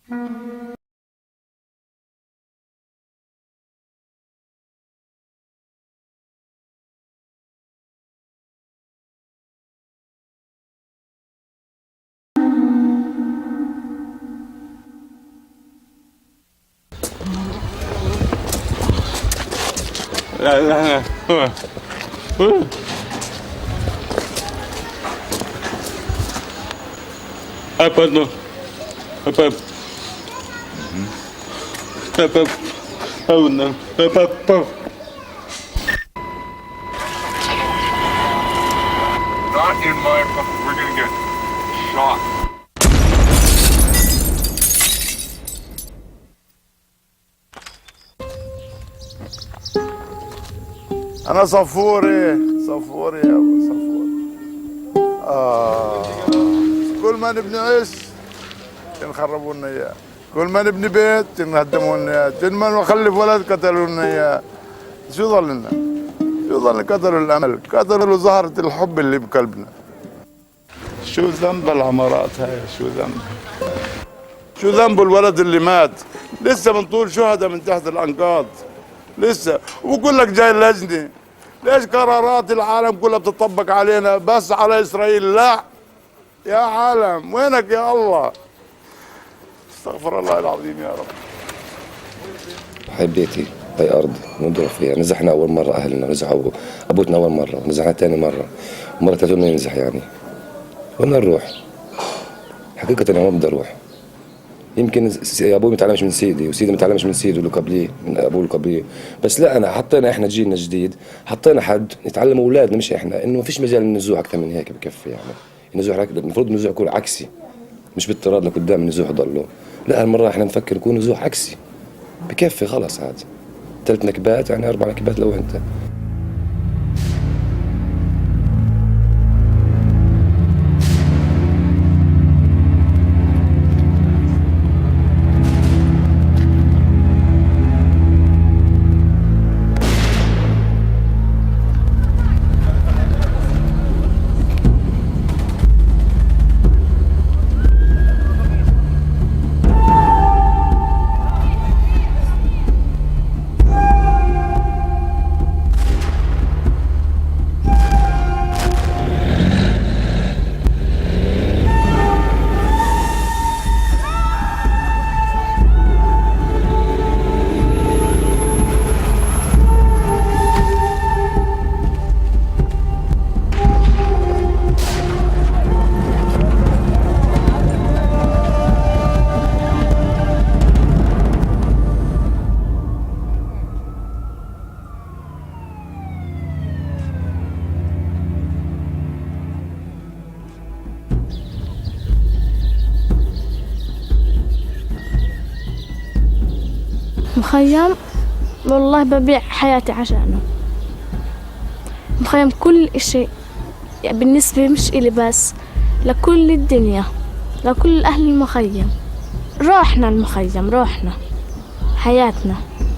لا لا أبدا أبدا أبدا أبدا أبدا. Not in my. We're gonna get shot. أنا صفوري صفوري يا أبو صفور. كل ما نبني عش ينخربوا لنا إياه، كل ما نبني بيت ينهدموا لنا إياه، كل ما نخلف ولد قتلوا لنا إياه. شو ظل لنا؟ شو ظل؟ قتلوا الأمل، قتلوا زهرة الحب اللي بقلبنا. شو ذنب العمارات هاي؟ شو ذنب؟ شو ذنب الولد اللي مات؟ لسه بنطول شهداء من تحت الأنقاض لسه، وبقول لك جاي اللجنة. ليش قرارات العالم كلها بتطبق علينا بس على إسرائيل؟ لا يا عالم، وينك يا الله؟ استغفر الله العظيم يا رب. هاي بيتي، هاي أرض نضرب فيها. نزحنا أول مرة أهلنا، نزحوا أبوتنا أول مرة، نزحنا ثاني مرة، ومرة ثالثة ننزح يعني. وين نروح؟ حقيقة أنا ما بدي أروح. يمكن أبوي متعلمش من سيدي، وسيدي متعلمش من سيده اللي قبليه، من أبوه اللي قبليه. بس لا، أنا حطينا إحنا جيلنا جديد، حطينا حد يتعلم أولادنا مش إحنا، إنه ما فيش مجال للنزوح أكثر من هيك بكفي يعني. النزوح المفروض النزوح يكون عكسي، مش بالطراد لقدام النزوح ضلوا. لا، هالمرة إحنا نفكر يكون نزوح عكسي بكفي خلاص. عاد 3 نكبات يعني 4 نكبات لو أنت. مخيم والله ببيع حياتي عشانه. مخيم كل إشي يعني بالنسبة مش إلي بس، لكل الدنيا، لكل أهل المخيم. روحنا المخيم، روحنا حياتنا،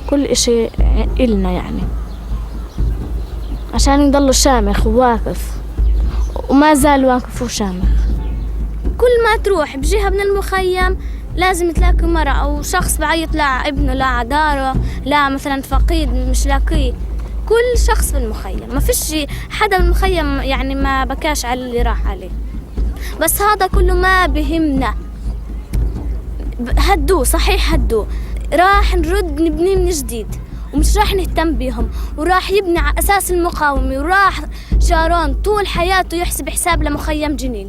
كل إشي إلنا يعني، عشان يضل شامخ وواقف، وما زال واقف وشامخ. كل ما تروح بجهة من المخيم لازم تلاقي مرة أو شخص بعيط لابنه، لا داره، لا مثلا فقيد مش لاقيه. كل شخص في المخيم، ما فيش حدا من المخيم يعني ما بكاش على اللي راح عليه. بس هذا كله ما بهمنا. هدوه صحيح، هدوه، راح نرد نبني من جديد، ومش راح نهتم بيهم، وراح يبني على أساس المقاومة. وراح شارون طول حياته يحسب حساب لمخيم جنين.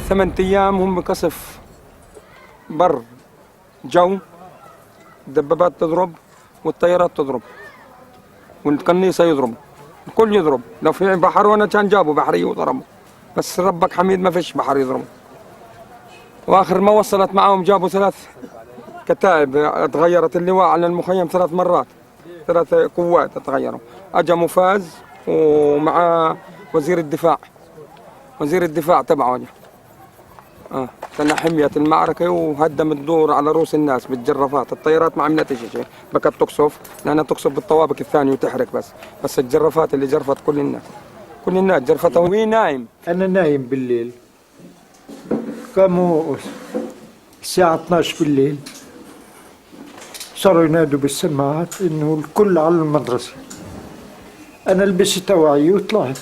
ثمان أيام هم بقصف بر جو، الدبابات تضرب والطيارات تضرب والقنيصة يضرب، الكل يضرب. لو في بحر وانا كان جابوا بحرية وضربوا، بس ربك حميد ما فيش بحر يضربوا. واخر ما وصلت معاهم جابوا 3 كتائب، تغيرت اللواء على المخيم 3 مرات، 3 قوات تغيروا. اجا مفاز ومع وزير الدفاع، وزير الدفاع تبعه اجا. كان حميت المعركة وهدمت دور على رؤوس الناس بالجرافات. الطيارات ما عملتش شيء، بكت تقصف لأنها تقصف بالطوابق الثانية وتحرق بس الجرافات اللي جرفت كل الناس جرفتها وهي نايم. أنا نايم بالليل، قاموا الساعة 12 بالليل صاروا ينادوا بالسماعات إنه الكل على المدرسة. أنا لبست توعية وطلعت.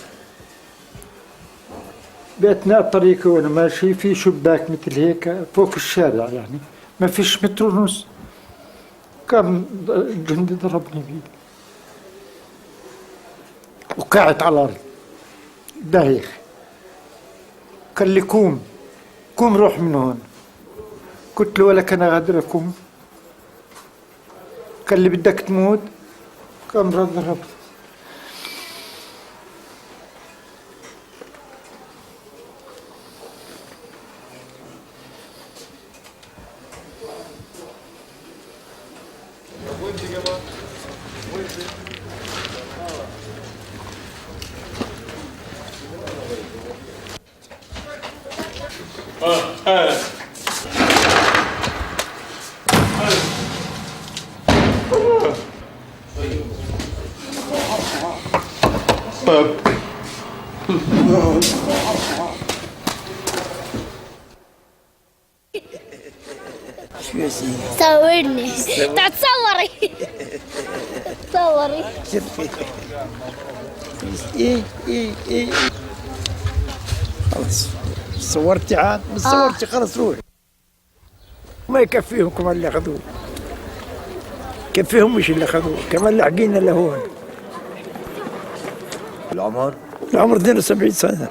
بأثناء الطريق وأنا ماشي في شباك مثل هيك فوق الشارع، يعني ما فيش متر ونص، كان الجندي ضربني بيه وقعت على الأرض دايخ. قال لي قوم روح من هون. قلت له ولك أنا قادر أقوم. قال لي بدك تموت. قام ضرب. صورني تعال تصوري. تصوري إيه خلص صورتي عاد بس صورتي خلص روح. ما يكفيهم كمان اللي أخذوه، كفيهم مش اللي أخذوه كمان لاحقين لهون. العمر 72 سنة.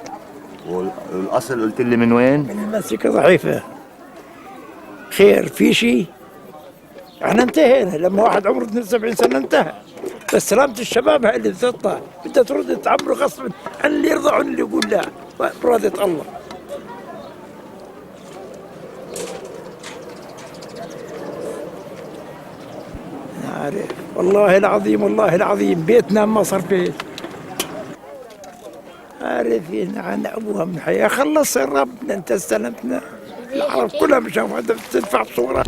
والأصل قلت لي من وين؟ من المسكة ضعيفة. خير في شيء؟ احنا انتهينا لما واحد عمره 72 سنة انتهى. بس سلامة الشباب هاي اللي بتطلع بدها ترد تعمره غصبا عن اللي يرضى عن اللي يقول لا برادة الله. عارف والله العظيم بيتنا ما صار بيت. عارفين عن ابوها من حياة خلص ربنا انت استلمتنا. العرب كلها مش هذا تدفع صورة.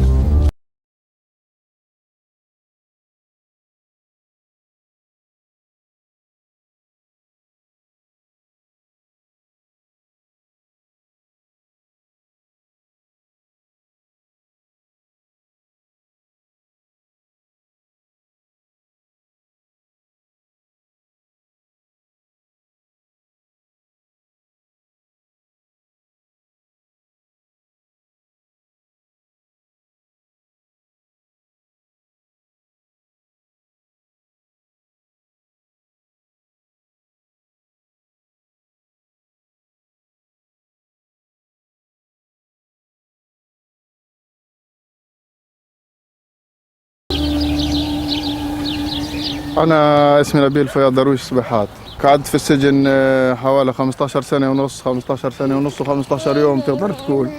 أنا اسمي نبيل فياض درويش صبيحات. قعدت في السجن حوالي 15 سنة ونص و15 يوم تقدر تقول.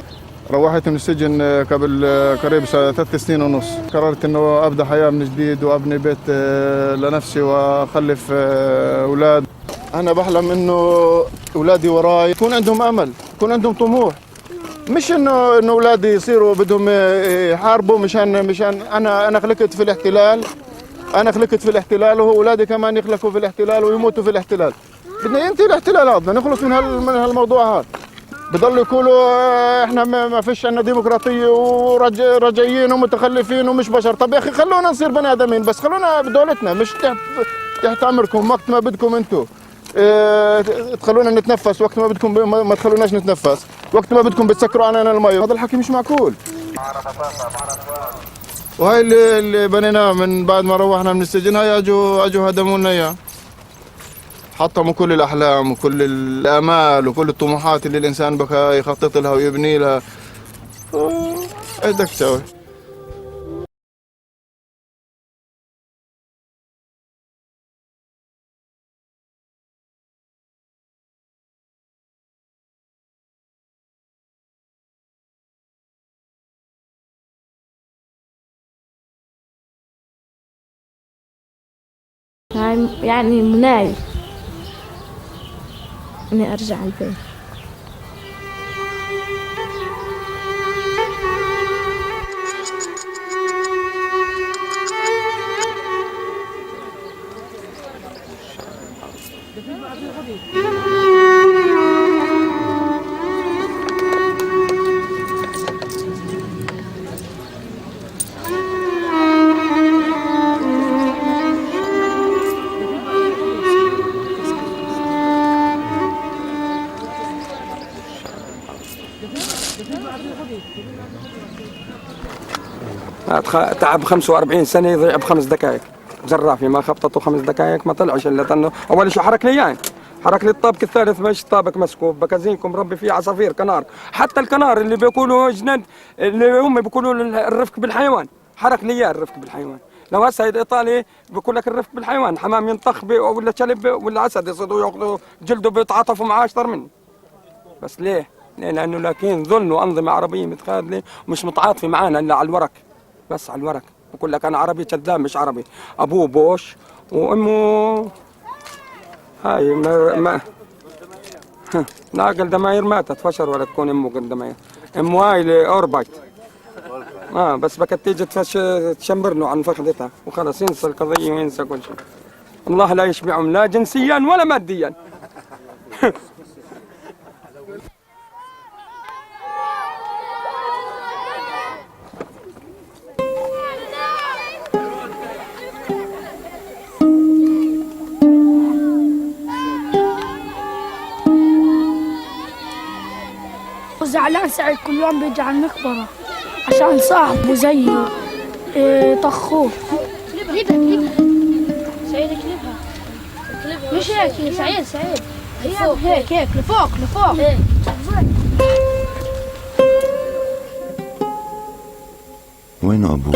روحت من السجن قبل قريب 3 سنين ونص. قررت إنه أبدأ حياة من جديد وأبني بيت لنفسي وأخلف أولاد. أنا بحلم إنه أولادي وراي يكون عندهم أمل، يكون عندهم طموح. مش إنه أولادي يصيروا بدهم يحاربوا مشان أنا خلقت في الاحتلال. أنا خلقت في الاحتلال وأولادي كمان يخلقوا في الاحتلال ويموتوا في الاحتلال. بدنا ينتهي الاحتلال هذا، بدنا نخلص من هالموضوع هذا. بضلوا يقولوا احنا ما فيش عندنا ديمقراطية ورجعيين ومتخلفين ومش بشر. طب يا أخي خلونا نصير بني آدمين بس خلونا بدولتنا مش تحت أمركم وقت ما بدكم أنتوا. تخلونا نتنفس وقت ما بدكم ما تخلوناش نتنفس. وقت ما بدكم بتسكروا علينا المي. هذا الحكي مش معقول. وهاي اللي بنيناه من بعد ما روحنا من السجن. هاي اجوا هدموا لنا اياه. حطموا كل الاحلام وكل الامال وكل الطموحات اللي الانسان بكى يخطط لها ويبني لها. ايش بدك تسوي؟ يعني مناي إني أرجع البيت. تعب 45 سنة يضيع ب5 دقائق. زرافي ما خبطته 5 دقائق ما طلعش الا انه اول شيء حرك لي اياه، حرك لي الطابق الثالث مش طابق مسكوب بكازينكم ربي فيه عصافير كنار، حتى الكنار اللي بيقولوا جناد اللي هم بيقولوا الرفق بالحيوان حرك لي اياه الرفق بالحيوان. لو هسه ايطالي بيقول لك الرفق بالحيوان، حمام ينطخ ولا كلب ولا اسد يصيدوا ياخذوا جلده بيتعاطفوا معاه اكثر مني. بس ليه؟ لانه لكن ظلم وانظمه عربيه متخاذله ومش متعاطفه معانا الا على الورق، بس على الورق. بقول لك انا عربي كذاب مش عربي، ابوه بوش وامه هاي ما لا قلدماير ماتت فشر ولا تكون امه قلدماير، امه هاي اوربايت بس بكت تيجي تشمر له عن فخذتها وخلاص ينسى القضيه وينسى كل شيء. الله لا يشبعهم لا جنسيا ولا ماديا. وزعلان سعيد كل يوم بيجي على المقبرة عشان صاحبه زيه طخوه. كلبها سعيد كلبها مش هيك سعيد لفوق هيك لفوق وين ابوك؟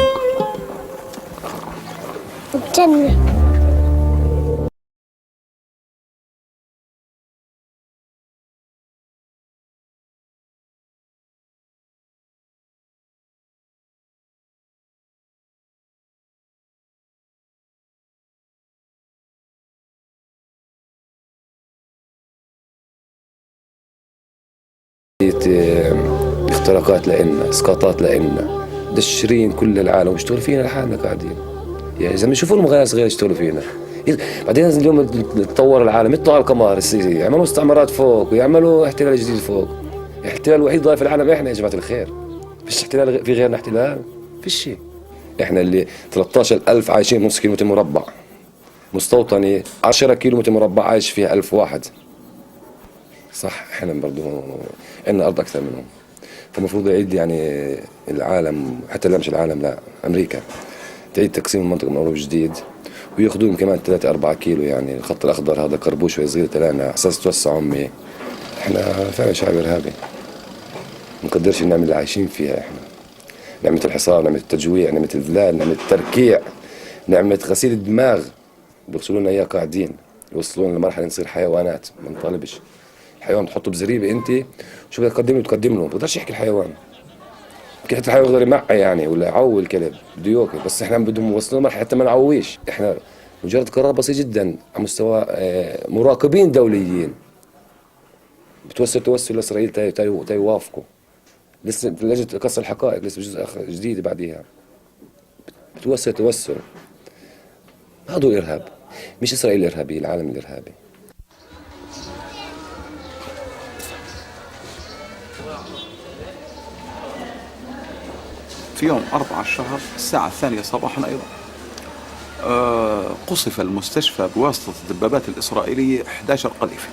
بالجنة. اختراقات لنا، اسقاطات لنا، دشرين كل العالم ويشتغلوا فينا لحالنا قاعدين. يعني اذا بنشوفوا لهم غير صغير يشتغلوا فينا. بعدين اليوم تطور العالم يطلعوا على القمر يعملوا استعمارات فوق ويعملوا احتلال جديد فوق. الاحتلال الوحيد ضايف العالم احنا يا جماعه الخير. فيش احتلال في غيرنا احتلال؟ فيش شيء. احنا اللي 13,000 عايشين نص كيلومتر مربع. مستوطنة 10 كيلومتر مربع عايش فيها 1000 واحد. صح احنا برضه عندنا ارض اكثر منهم. فالمفروض يعيد يعني العالم، حتى لا مش العالم لا امريكا تعيد تقسيم المنطقه من اول وجديد وياخذوهم كمان 3-4 كيلو. يعني الخط الاخضر هذا قربوه شوي صغير تلاقينا على اساس توسع امي. احنا فعلا شعب ارهابي ما نقدرش نعمل اللي عايشين فيها. احنا نعمه الحصار، نعمه التجويع، نعمه الذلال، نعمه التركيع، نعمه غسيل الدماغ بيغسلوا لنا اياه قاعدين يوصلونا لمرحله نصير حيوانات. ما نطالبش الحيوان تحطه بزريبه انت شو بدك تقدم له تقدم له، ما بقدرش يحكي الحيوان. حتى الحيوان يقدر يمعي يعني ولا يعوي الكلب بده ياكل، بس احنا بدهم يوصلونا لمرحله حتى ما نعويش. احنا مجرد قرار بسيط جدا على مستوى مراقبين دوليين توسل لاسرائيل تا يوافقوا. لسه لجنه قص الحقائق لسه جزء جديد بعديها توسل. هذا الارهاب، مش اسرائيل الارهابيه، العالم الارهابي. في يوم 4 الشهر الساعة 2 صباحا أيضا قصف المستشفى بواسطة الدبابات الإسرائيلية 11 قذيفة.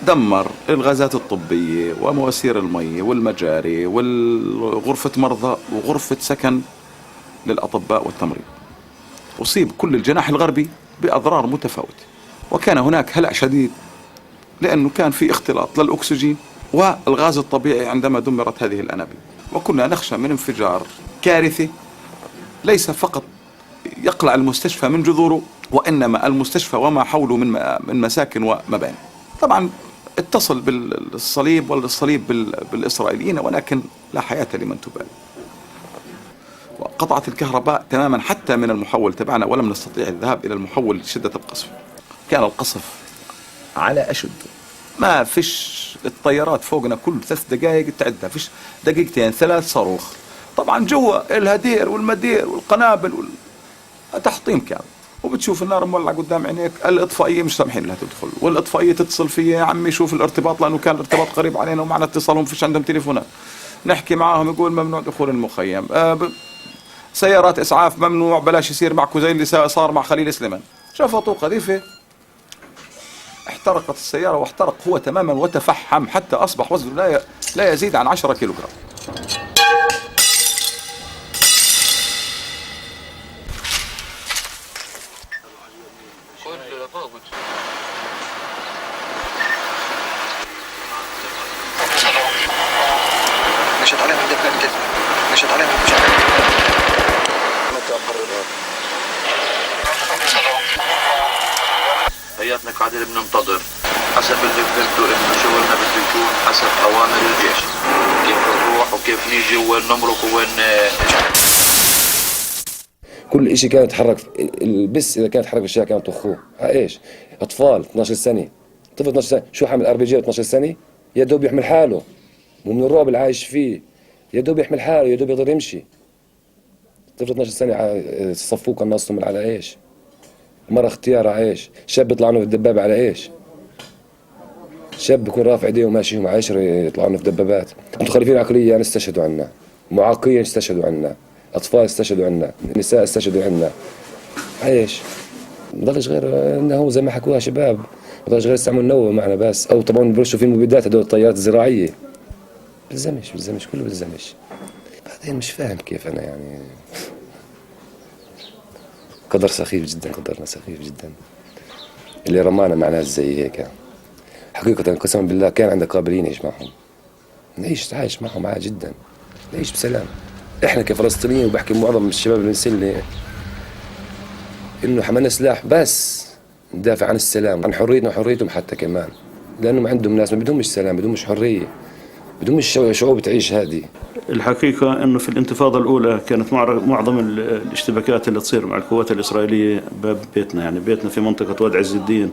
دمر الغازات الطبية ومواسير المي والمجاري وغرفة مرضى وغرفة سكن للأطباء والتمريض. أصيب كل الجناح الغربي بأضرار متفاوتة، وكان هناك هلع شديد لأنه كان في اختلاط للأكسجين والغاز الطبيعي عندما دمرت هذه الأنابيب. وكنا نخشى من انفجار كارثي ليس فقط يقلع المستشفى من جذوره، وإنما المستشفى وما حوله من مساكن ومباني. طبعا اتصل بالصليب والصليب بالإسرائيليين، ولكن لا حياة لمن تبالي. وقطعت الكهرباء تماما حتى من المحول تبعنا، ولم نستطيع الذهاب إلى المحول لشدة القصف. كان القصف على أشد، ما فيش الطيارات فوقنا كل 3 دقائق تعدها، فيش دقيقتين 3 صاروخ. طبعا جوا الهدير والمدير والقنابل تحطيم كامل، وبتشوف النار مولعه قدام عينيك. الاطفائيه مش سامحين لها تدخل، والاطفائيه تتصل فيا يا عمي شوف الارتباط، لانه كان الارتباط قريب علينا ومعنا اتصالهم فيش عندهم تليفونات. نحكي معاهم يقول ممنوع دخول المخيم، سيارات اسعاف ممنوع، بلاش يصير معكم زي اللي صار مع خليل سليمان. شفطوا قذيفه احترقت السيارة واحترق هو تماما وتفحم حتى أصبح وزنه لا يزيد عن 10 كيلوغرام. نشط عليهم الدبابة، نشط عليهم حياتنا قاعدين بننتظر حسب اللي فهمته انه شغلنا بده يكون حسب اوامر الجيش، كيف نروح وكيف نيجي وين نمرق وين كل شيء كان يتحرك. بس اذا كان يتحرك الشارع كانوا طخوه. ايش؟ اطفال 12 سنه، طفل 12 سنه شو حامل ار بي جي 12 سنه؟ يا دوب يحمل حاله، مو من الرعب اللي عايش فيه، يا دوب يحمل حاله، يا دوب يقدر يمشي. طفل 12 سنه صفوه كان ناصهم على ايش؟ مرة اختيارها ايش؟ شاب يطلع له في الدبابة على ايش؟ شاب بيكون رافع ايديه وماشي مع 10 يطلعوا في دبابات. متخلفين عقليا استشهدوا عنا، معاقين استشهدوا عنا، اطفال استشهدوا عنا، نساء استشهدوا عنا. ايش؟ ما ضلش غير انه هو زي ما حكوها شباب، ما ضلش غير يستعملوا النووي معنا بس، او طبعا بيرشوا في المبيدات هدول الطيارات الزراعية. بلزمش كله بلزمش. بعدين مش فاهم كيف انا يعني قدر سخيف جدا، قدرنا سخيف جدا اللي رمانا مع ناس زي هيك. حقيقة قسما بالله كان عندنا قابلين نعيش معهم، عايش معهم عادي جدا، نعيش بسلام. احنا كفلسطينيين، وبحكي معظم الشباب اللي نسلي انه حملنا سلاح بس ندافع عن السلام، عن حريتنا وحريتهم حتى كمان، لانهم عندهم ناس ما بدهمش سلام، بدهمش حرية، بدهمش شعوب تعيش هذه. الحقيقة أنه في الانتفاضة الأولى كانت معظم الاشتباكات اللي تصير مع القوات الإسرائيلية باب بيتنا، يعني بيتنا في منطقة واد عز الدين،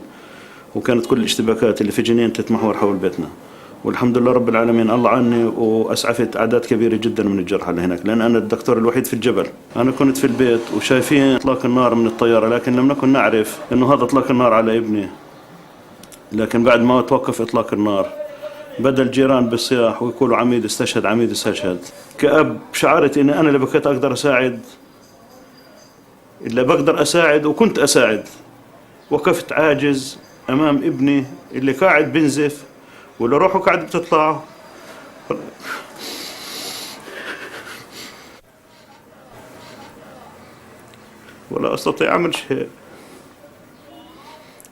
وكانت كل الاشتباكات اللي في جنين تتمحور حول بيتنا. والحمد لله رب العالمين الله عني وأسعفت أعداد كبيرة جدا من الجرحى اللي هناك، لأن أنا الدكتور الوحيد في الجبل. أنا كنت في البيت وشايفين إطلاق النار من الطيارة، لكن لم نكن نعرف أنه هذا إطلاق النار على ابني. لكن بعد ما توقف إطلاق النار بدأ الجيران بالصياح ويقولوا عميد استشهد، عميد استشهد. كأب شعرت إني أنا اللي بكيت أقدر أساعد، اللي بقدر أساعد وكنت أساعد. وقفت عاجز أمام ابني اللي قاعد بنزف واللي روحه قاعد بتطلع. ولا أستطيع أعمل شيء،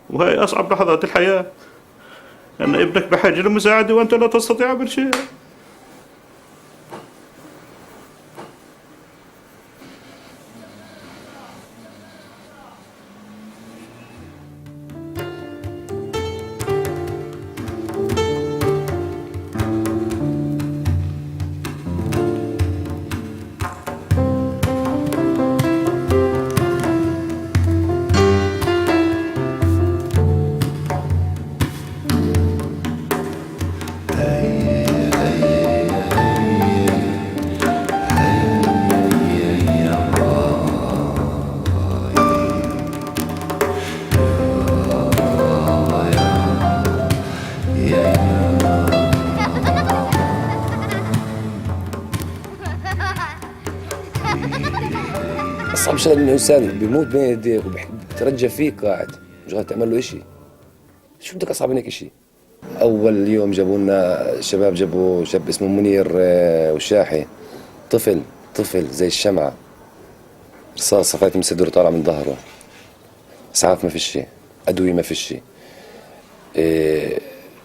وهي أصعب لحظات الحياة، أن ابنك بحاجة لمساعدة وأنت لا تستطيع عمل شيء. أصعب شغله إن الإنسان بيموت بين يديك وبيترجى فيك قاعد مش غير تعمل له إشي. شو بدك أصعب من هيك إشي؟ أول يوم جابوا لنا شباب، جابوا شاب اسمه منير وشاحي، طفل زي الشمعة، رصاصة فاتت من صدره طالعة من ظهره، إسعاف ما فيش، أدوية ما فيش.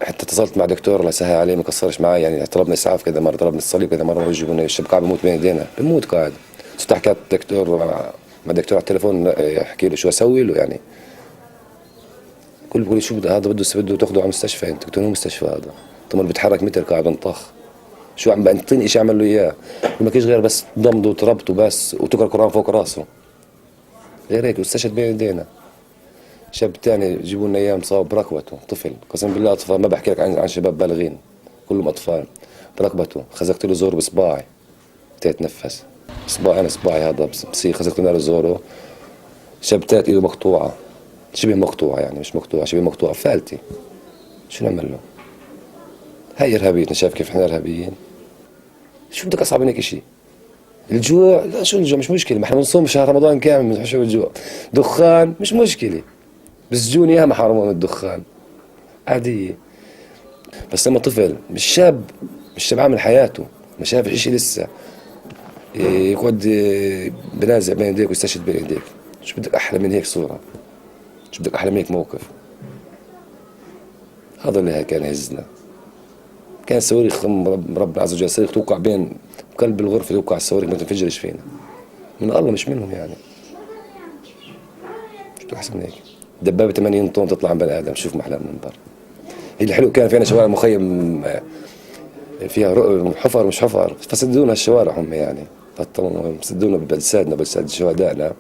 حتى اتصلت مع دكتور الله يسهل عليه ما قصرش معي، يعني طلبنا إسعاف كذا مرة، طلبنا الصليب كذا مرة، يجيبوا لنا الشاب قاعد بيموت بين إيدينا، بيموت قاعد. صرت حكيت دكتور مع دكتور على التليفون يحكي له شو اسوي له، يعني كل بيقول لي شو هذا بده تاخذه على مستشفى. انت قلت له مستشفى هذا؟ طب اللي بيتحرك متر قاعد بنطخ، شو عم بنطيني شيء اعمل له اياه؟ ما كيش غير بس ضمده وتربطه بس وتقرا القران فوق راسه، غير هيك واستشهد بين ايدينا. شاب ثاني جيبوا لنا اياه مصاب بركبته، طفل، قسم بالله اطفال، ما بحكي لك عن شباب بالغين، كلهم اطفال، بركبته خزقت له زور بصباعي تتنفس، صباعي هذا بصير خزقت له زوره. شاب ثالث ايده مقطوعه، شبه مقطوعه، يعني مش مقطوعه، شبه مقطوعه، فالتي. شو نعمل له؟ هاي ارهابيتنا، شايف كيف احنا ارهابيين؟ شو بدك اصعب من هيك شيء؟ الجوع، لا شو الجوع مش مشكله، ما احنا بنصوم شهر رمضان كامل مش الجوع. دخان مش مشكله، بس جوني اياها ما حرموا من الدخان، عاديه. بس لما طفل مش شاب عامل حياته، ما شافش شيء لسه، يقعد بنازع بين يديك ويستشهد بين يديك، شو بدك احلى من هيك صوره؟ شو بدك احلى من هيك موقف؟ هذا اللي كان يهزنا، كان صواريخ رب عز وجل صواريخ توقع بين قلب الغرفة، توقع الصواريخ ما تنفجرش فينا من الله مش منهم يعني. شو أحسن من هيك؟ دبابة 80 طن تطلع عن بني آدم، شوف محلها من برا. هي الحلو كان فينا شوارع مخيم فيها حفر مش حفر، فسدونا الشوارع هم يعني، سدونا بأجسادنا بأجساد شهدائنا،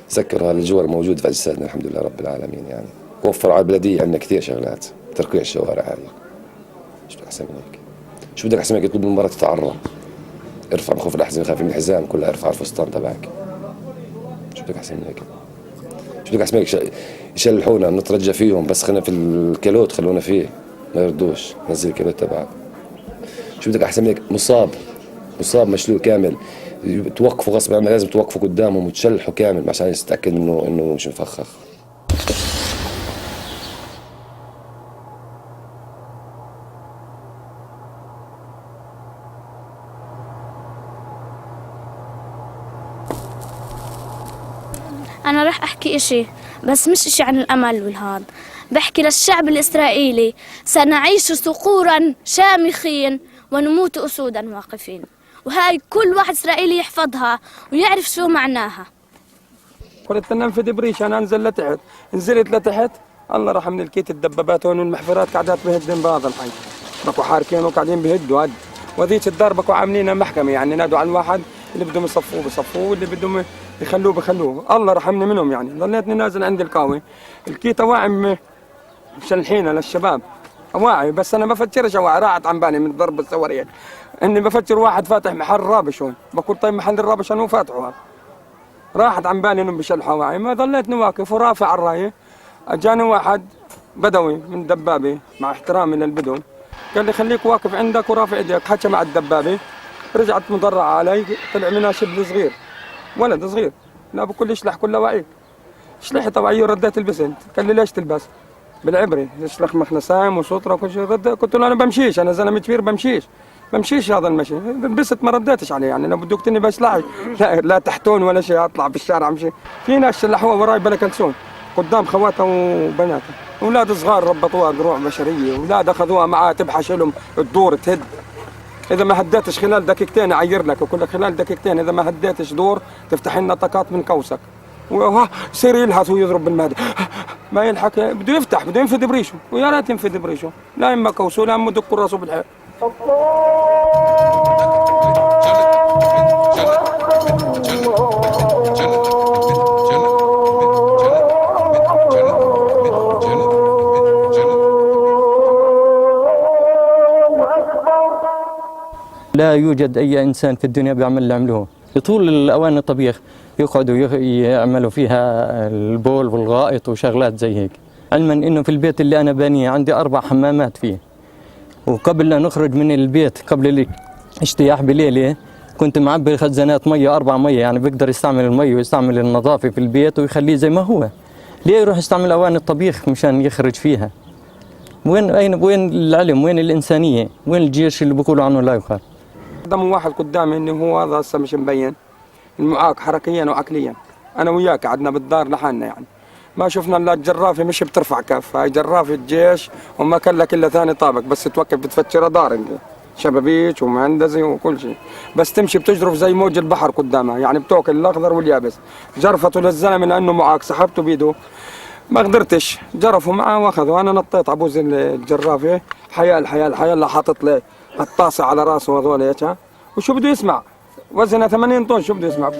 سكروا هالجوار موجود في أجسادنا الحمد لله رب العالمين يعني. وفروا على البلدية عندنا كثير شغلات، ترقيع الشوارع هاي. شو أحسن من هيك؟ شو بدك أحسن من هيك؟ يطلب من المرة تتعرى، ارفع من خوف الأحزمة، خاف من الحزام كلها، ارفع الفستان تبعك. شو بدك أحسن من هيك؟ شو بدك أحسن من هيك؟ يشلحونا نترجى فيهم، بس خلينا في الكيلوت خلونا فيه ما يردوش، نزل الكيلوت تبعك. شو بدك أحسن من هيك؟ مصاب مشلول كامل، توقفوا غصب عنهم، لازم توقفوا قدامهم وتشلحوا كامل عشان يتأكد إنه مش مفخخ. أنا راح أحكي إشي، بس مش إشي عن الأمل والهاد. بحكي للشعب الإسرائيلي: سنعيش صقورا شامخين ونموت أسودا واقفين. وهاي كل واحد إسرائيلي يحفظها ويعرف شو معناها. قلت انام في دبريش، انا انزل لتحت، نزلت لتحت الله رحمني، لقيت الدبابات هون والمحفرات قاعدات بهدن بهذا الحي، بكوا حاركين وقاعدين بهدوا هد، وذيك الدار بكوا عاملينها محكمه يعني، نادوا على الواحد اللي بدهم يصفوه بصفوه واللي بدهم يخلوه بخلوه، الله رحمني منهم يعني. ضليتني نازل عند القاوي، لقيت اواعي مشلحينها للشباب، اواعي، بس انا ما بفكرش اواعي، راحت عن بالي من ضرب الصواريخ اني بفكر واحد فاتح محل رابش هون، بقول طيب محل الرابش انا فاتحه هذا، راحت عن بالي انهم بشلحوا واعي، ما ضليتني واقف ورافع الرايه. اجاني واحد بدوي من دبابه، مع احترامي للبدو، قال لي خليك واقف عندك ورافع ايديك، حكى مع الدبابه، رجعت مضرعه علي، طلع منها شبل صغير، ولد صغير، لا بكل اشلح كل واعيك، شلحت طبعا ورديت البسنت، قال لي ليش تلبس؟ بالعبري اشلح مخنسايم وسطره وكل شيء، قلت له انا بمشيش، انا زلمه كبير بمشيش هذا المشي، لبست ما رديتش عليه يعني، لو بدك تني بشلحي لا تحتون ولا شيء، اطلع بالشارع امشي. في ناس شلحوها وراي بلا كلسون قدام خواتها وبناتها، اولاد صغار ربطوها دروع بشريه، اولاد اخذوها معاه تبحش لهم تدور تهد، اذا ما هديتش خلال دقيقتين اعير لك، وكل خلال دقيقتين اذا ما هديتش دور تفتح لنا طاقات من قوسك، ويصير يلهث ويضرب بالمهد، ما يلحق، بده يفتح، بده ينفذ بريشه، ويا ريت ينفذ بريشه، لا اما كوسه لا اما دق راسه بالحيط. لا يوجد أي إنسان في الدنيا بيعمل اللي عملوه. يطول الأواني الطبيخ يقعدوا يعملوا فيها البول والغائط وشغلات زي هيك، علما إنه في البيت اللي أنا بانيه عندي 4 حمامات فيه، وقبل لا نخرج من البيت قبل الاجتياح بليلة كنت معبي خزانات مية 4 مية، يعني بيقدر يستعمل المية ويستعمل النظافة في البيت ويخليه زي ما هو. ليه يروح يستعمل أواني الطبيخ مشان يخرج فيها؟ وين العلم؟ وين الإنسانية؟ وين الجيش اللي بيقولوا عنه لا يقال؟ قدام واحد قدامي انه هو هذا هسه مش مبين، المعاق حركيا وعقليا، انا وياك قعدنا بالدار لحالنا يعني، ما شفنا الا الجرافه مش بترفع كف، هاي جرافه الجيش وما كان لك الا ثاني طابق، بس توقف بتفتش دار شبابيك ومهندسه وكل شيء، بس تمشي بتجرف زي موج البحر قدامها يعني، بتاكل الاخضر واليابس. جرفته للزلمه لانه معاق، سحبته بيده ما قدرتش، جرفوا معه واخذوا، انا نطيت عبوز الجرافه، حيال حاطط لي الطاسه على راسه هذول هيك، وشو بده يسمع؟ وزنها 80 طن، شو بده يسمع؟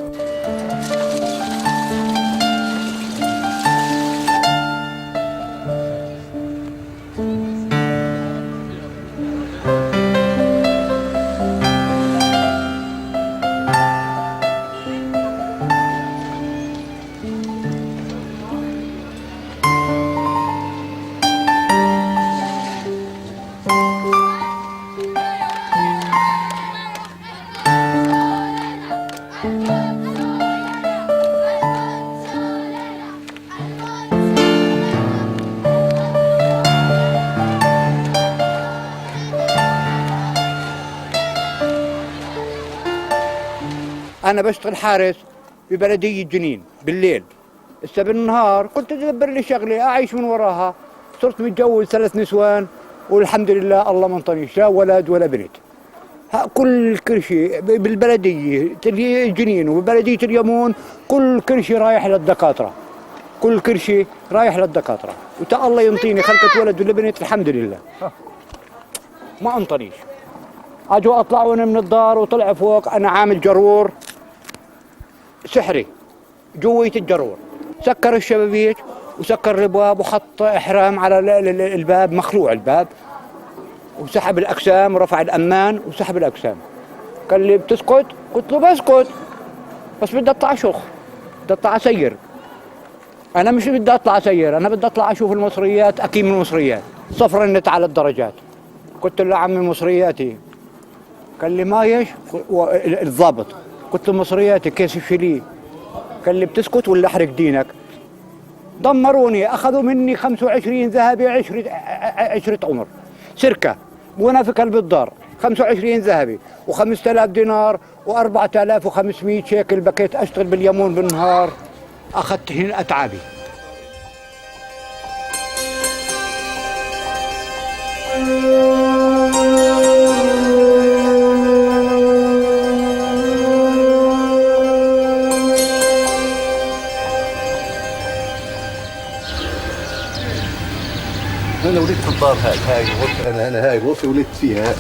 أنا بشتغل حارس ببلدية جنين بالليل، هسه بالنهار كنت أدبر لي شغلي أعيش من وراها، صرت متجوز 3 نسوان والحمد لله الله ما انطنيش لا ولد ولا بنت. كل شيء بالبلديه الجنين وبلديه اليمون كل شيء رايح للدكاتره، كل شيء رايح للدكاتره، وتا الله ينطيني خلقة ولد ولا بنت الحمد لله. ما انطنيش. اجوا اطلعوا من الدار وطلع فوق انا عامل جرور سحري جوية الجرور، سكر الشبابيك وسكر الابواب وحط احرام على الباب، مخلوع الباب، وسحب الاقسام ورفع الامان وسحب الاقسام. قال لي بتسكت؟ قلت له بسكت بس بدي اطلع اشخ، بدي اطلع اسير. انا مش بدي اطلع اسير، انا بدي اطلع اشوف المصريات، اقيم المصريات. صفر النت على الدرجات. قلت له عمي مصرياتي. قال لي مايش الضابط. قلت له مصرياتي كيس شيليه. قال لي بتسكت ولا احرق دينك؟ دمروني، اخذوا مني 25 ذهبي عشرة عمر سركه وانا في قلب الدار، 25 ذهبي و5000 دينار و4500 شيكل. بكيت اشتغل باليمون بالنهار، اخذت هنا اتعابي. انا ولدت في الدار هاي غرفه، انا هاي غرفه ولدت فيها.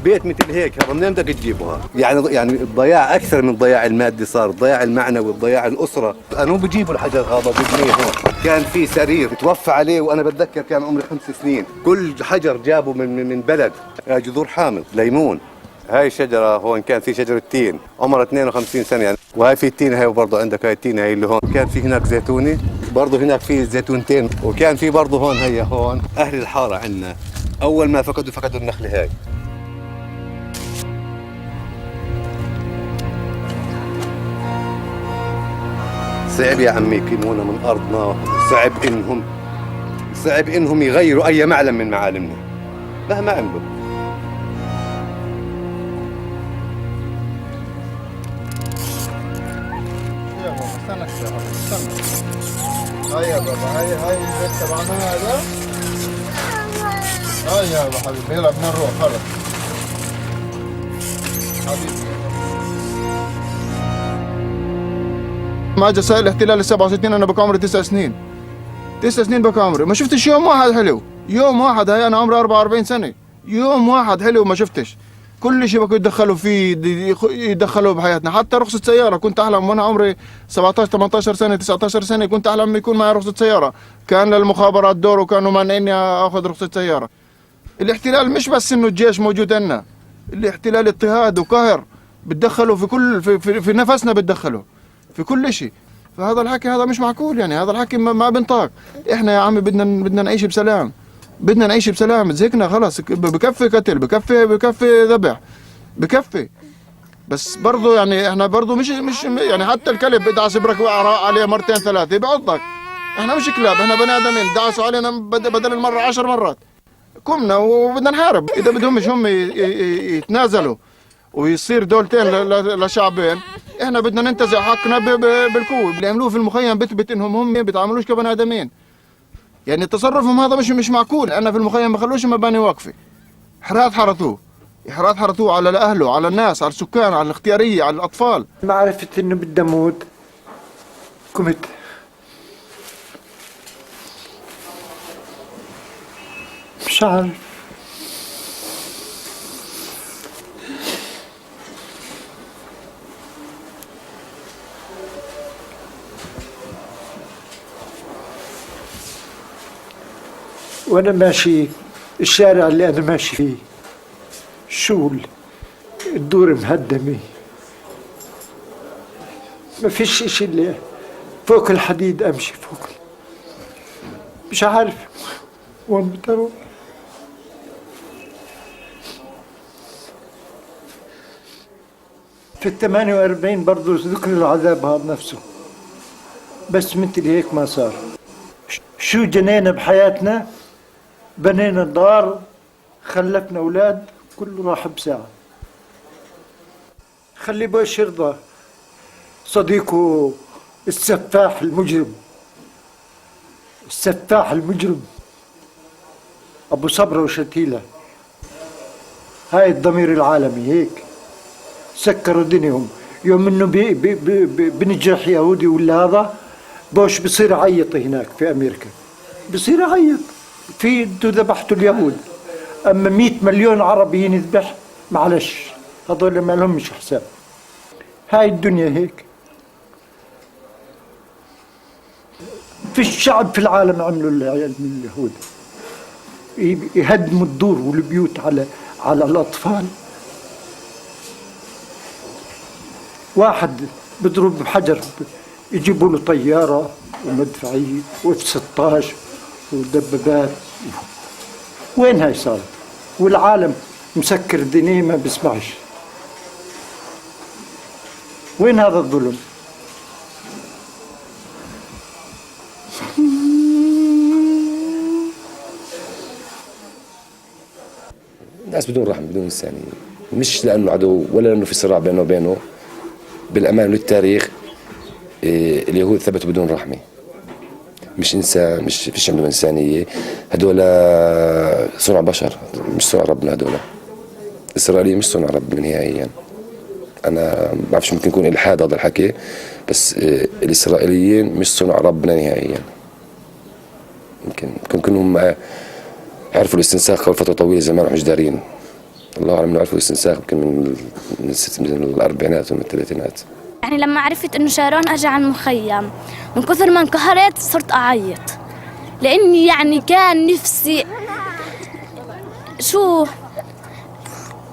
بيت مثل هيك هذا منين بدك تجيبها؟ يعني الضياع اكثر من الضياع المادي، صار الضياع المعنوي، الضياع الاسره. انا بجيبوا الحجر هذا ببنيه هون. كان في سرير توفى عليه وانا بتذكر كان عمري 5 سنين. كل حجر جابه من بلد. جذور حامض ليمون. هاي الشجره هون كان في شجره تين عمرها 52 سنه يعني. وهي في التين هاي برضه عندك هاي التين هاي اللي هون. كان في هناك زيتونه برضه، هناك في زيتونتين، وكان في برضه هون هي هون اهل الحاره عندنا اول ما فقدوا النخله هاي. صعب يا عمي يقيمونا من ارضنا، صعب انهم يغيروا اي معلم من معالمنا مهما عملوا. هاي يا بابا، هاي البيت تبعنا هذا. هاي يا بابا حبيبي، يلا بدنا نروح خلص حبيبي. ما اجى سائل الاحتلال 67 انا بكون عمري 9 سنين. 9 سنين بكون عمري، ما شفتش يوم واحد حلو، يوم واحد. هاي انا عمري 44 سنة، يوم واحد حلو ما شفتش. كل شيء بكون يتدخلوا فيه، يدخلوا بحياتنا. حتى رخصة سيارة كنت أحلم وأنا عمري 17 18 سنة 19 سنة، كنت أحلم يكون معي رخصة سيارة. كان للمخابرات دور وكانوا مانعيني آخذ رخصة سيارة. الاحتلال مش بس إنه الجيش موجود عندنا، الاحتلال اضطهاد وقهر، بتدخلوا في كل في نفسنا، بتدخلوا في كل شيء. فهذا الحكي هذا مش معقول يعني، هذا الحكي ما بنطاق. إحنا يا عمي بدنا نعيش بسلام، بدنا نعيش بسلام. زهقنا خلاص، بكفي قتل، بكفي ذبح، بكفي. بس برضه يعني احنا برضه مش يعني حتى الكلب بدعس برك عليه مرتين ثلاثه بيعضك. احنا مش كلاب، احنا بني ادمين. دعسوا علينا بدل المره 10 مرات. قمنا وبدنا نحارب. اذا بدهمش هم يتنازلوا ويصير دولتين لشعبين، احنا بدنا ننتزع حقنا بالقوه. اللي عملوه في المخيم بثبت انهم هم بيتعاملوش كبني ادمين. يعني تصرفهم هذا مش معقول. انا في المخيم ما خلوش مباني واقفه، حرطوه على اهله، على الناس، على السكان، على الاختياريه، على الاطفال. ما عرفت انه بدي اموت قمت مش عارف. وانا ماشي الشارع اللي انا ماشي فيه شول، الدور مهدمه، ما فيش اشي اللي فوق الحديد امشي فوق. مش عارف وين بدي اروح. في 48 برضه ذكر العذاب هذا نفسه، بس مثل هيك ما صار. شو جنينا بحياتنا؟ بنينا دار، خلفنا اولاد، كله راح بساعة. خلي بوش يرضى صديقه السفاح المجرم، أبو صبرة وشتيلة، هاي الضمير العالمي هيك سكروا دنيهم. يوم انه بنجرح يهودي ولا هذا بوش بصير عيط هناك في امريكا، بصير عيط في انتوا ذبحتوا اليهود. اما 100 مليون عربي ينذبح معلش هذول ما لهمش حساب. هاي الدنيا هيك. في الشعب في العالم عملوا من اليهود يهدموا الدور والبيوت على الاطفال. واحد بضرب بحجر يجيبوا له طياره ومدفعيه و16 ودبابات. وين هاي صارت؟ والعالم مسكر دنيه ما بيسمعش. وين هذا الظلم؟ الناس بدون رحمة بدون إنسانية، مش لأنه عدو ولا لأنه في صراع بينه وبينه. بالأمان للتاريخ اليهود ثبتوا بدون رحمة، مش إنسان، مش فيش عندهم إنسانية. هدول صنع بشر مش صنع ربنا. هدول الإسرائيليين مش صنع ربنا نهائيا. أنا ما بعرفش ممكن يكون إلحاد هذا الحكي، بس الإسرائيليين مش صنع ربنا نهائيا. يمكن هم عرفوا الاستنساخ قبل فترة طويلة زمان مش دارين. الله أعلم إنه عرفوا الاستنساخ يمكن من الأربعينات ومن الثلاثينات. يعني لما عرفت إنه شارون أجى على المخيم من كثر ما انقهرت صرت أعيط، لأني يعني كان نفسي شو